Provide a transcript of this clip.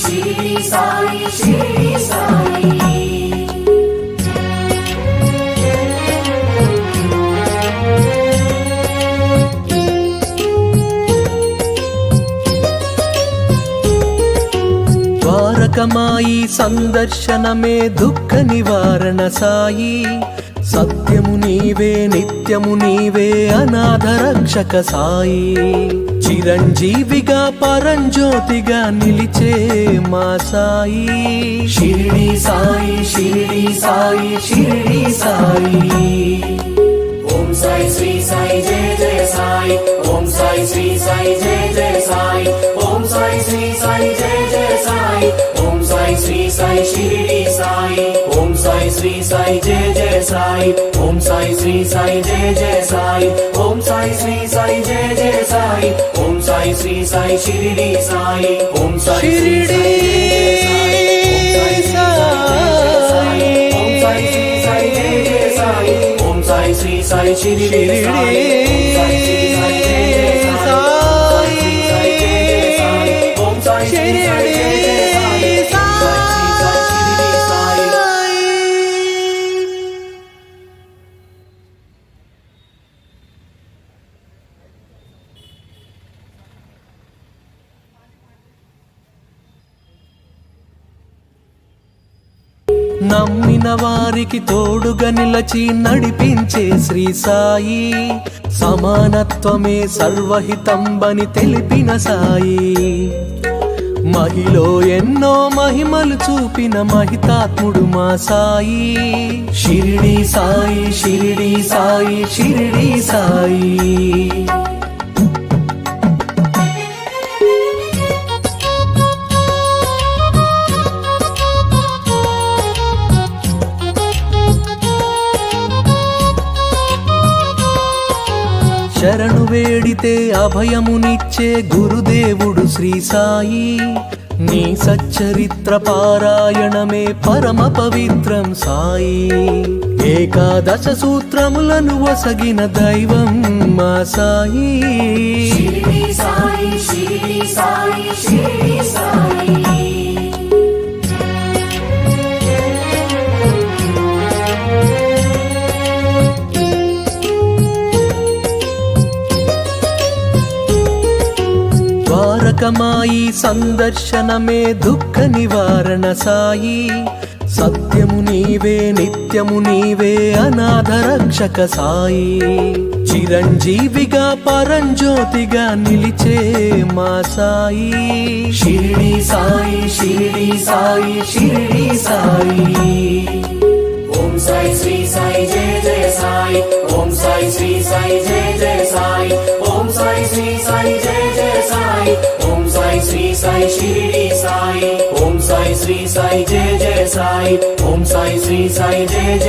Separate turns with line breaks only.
షిరిడి సాయి షిరిడి సాయి
ద్వారకమాయి సందర్శనమే దుఃఖ నివారణ సాయి సత్యము నీవే నిత్యము నీవే అనాథ రక్షక సాయి చిరంజీవిగా పరంజ్యోతిగా నిలిచే మా సాయి షిరిడి సాయి షిరిడి సాయి షిరిడి సాయి
ఓం సాయి శ్రీ సాయి జయ జయ సాయి ఓం సాయి శ్రీ సాయి జయ జయ సాయి ఓం సాయి శ్రీ సాయి జయ జయ సాయి ఓం సాయి శ్రీ సాయి షిరిడి సాయి ఓం సాయి శ్రీ సాయి జయ జయ సాయి ఓం సాయి శ్రీ సాయి జయ జయ సాయి ఓం సాయి శ్రీ సాయి జయ జయ సాయి ఓం సాయి శ్రీ సాయి షిరిడి సాయి ఓం సాయి
షిరిడి సాయి
ఓం సాయి శ్రీ సాయి జయ జయ సాయి ఓం సాయి శ్రీ సాయి షిరిడి సాయి ఓం సాయి శ్రీ సాయి జయ జయ సాయి ఓం సాయి శ్రీ సాయి జయ జయ సాయి
నమ్మిన వారికి తోడుగా నిలచి నడిపించే శ్రీ సాయి సమానత్వమే సర్వహితంబని తెలిపిన సాయి మహిలో ఎన్నో మహిమలు చూపిన మహితాత్ముడు మా సాయి షిరిడి సాయి షిరిడి సాయి షిరిడి సాయి శరణు వేడితే అభయమునిచ్చే గురుదేవుడు శ్రీ సాయి నీ సచ్చరిత్ర పారాయణమే పరమ పవిత్రం సాయి ఏకాదశ సూత్రములను వసగిన దైవం మా సాయి
షిరిడి సాయి షిరిడి సాయి షిరిడి సాయి
ద్వారకమాయి సందర్శనమే దుఃఖ నివారణ సాయి సత్యము నీవే నిత్యము నీవే అనాథ రక్షక సాయి చిరంజీవిగా పరంజ్యోతిగా నిలిచే మా సాయి షిరిడి సాయి షిరిడి సాయి షిరిడి సాయి
ఓం సాయి శ్రీ సాయి జయ జయ సాయి ఓం సాయి శ్రీ సాయి జయ జయ సాయి ఓం సాయి శ్రీ సాయి జయ జయ సాయి ఓం సాయి శ్రీ సాయి షిరిడి సాయి ఓం సాయి శ్రీ సాయి జయ జయ సాయి ఓం సాయి శ్రీ సాయి జయ జయ